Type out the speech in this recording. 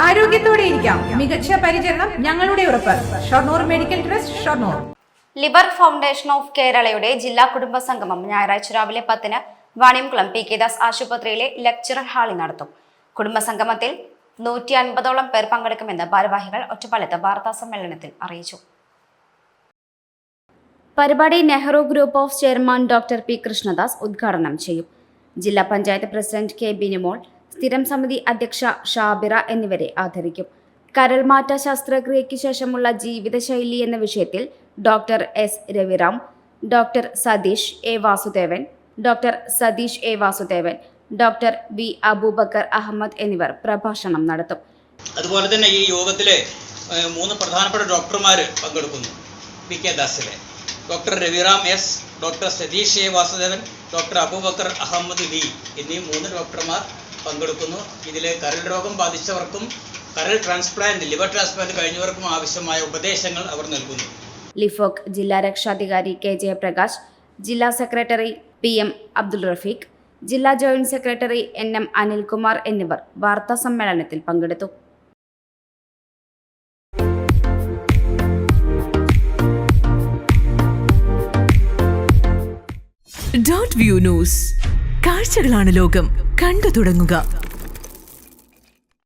ആരോഗ്യത്തോടെ ഇരിക്കാം. മികച്ച പരിചരണം ഞങ്ങളുടെ ഉറപ്പ്. Shoranur medical trust, Shoranur. ലിബർ ഫൗണ്ടേഷൻ ഓഫ് കേരളയുടെ ജില്ലാ കുടുംബ സംഗമം ഞായറാഴ്ച രാവിലെ 10-ന് വാണിയംകുളം പി.കെ. ദാസ് ആശുപത്രിയിലെ ലെക്ചറർ ഹാളിൽ നടത്തും. കുടുംബസംഗമത്തിൽ 150ഓളം പേർ പങ്കെടുക്കുമെന്ന് ഭാരവാഹികൾ ഒറ്റപ്പാലത്ത് വാർത്താ സമ്മേളനത്തിൽ അറിയിച്ചു. പരിപാടി Nehru group of chairman doctor P. Krishnadas ഉദ്ഘാടനം ചെയ്യും. ജില്ലാ പഞ്ചായത്ത് പ്രസിഡന്റ് കെ. ബിനിമോൾ, സ്ഥിരം സമിതി അധ്യക്ഷ ഷാബിറ എന്നിവരെ ആദരിക്കും. കരൾമാറ്റ ശസ്ത്രക്രിയയ്ക്ക് ശേഷമുള്ള ജീവിതശൈലി എന്ന വിഷയത്തിൽ doctor S. Raviram, doctor Satheesh A. Vasudevan, doctor V. Abubakar Ahammed എന്നിവർ പ്രഭാഷണം നടത്തും. അതുപോലെ തന്നെ ഈ യോഗത്തിലെ 3 പ്രധാനപ്പെട്ട ഡോക്ടർമാർ പങ്കെടുക്കുന്നു. പി.കെ. ദാസിലെ doctor Raviram S, doctor Satheesh A. Vasudevan, doctor Abubakar Ahammed V എന്നീ 3 ഡോക്ടർമാർ പങ്കെടുക്കുന്നു. ഇതിൽ കരൾ രോഗം ബാധിച്ചവർക്കും കരൾ ട്രാൻസ്പ്ലാന്റ്, ലിവർ ട്രാൻസ്പ്ലാന്റ് കഴിഞ്ഞവർക്കും ആവശ്യമായ ഉപദേശങ്ങൾ അവർ നൽകുന്നു. ലിഫോക് ജില്ലാ രക്ഷാധികാരി കെ. ജയപ്രകാശ്, ജില്ലാ സെക്രട്ടറി പി.എം. അബ്ദുൾ റഫീഖ്, ജില്ലാ ജോയിന്റ് സെക്രട്ടറി എൻ.എം. അനിൽകുമാർ എന്നിവർ വാർത്താ സമ്മേളനത്തിൽ പങ്കെടുത്തു. .വ്യൂ ന്യൂസ്, കാഴ്ചകളാണ് ലോകം, കണ്ടു തുടങ്ങുക.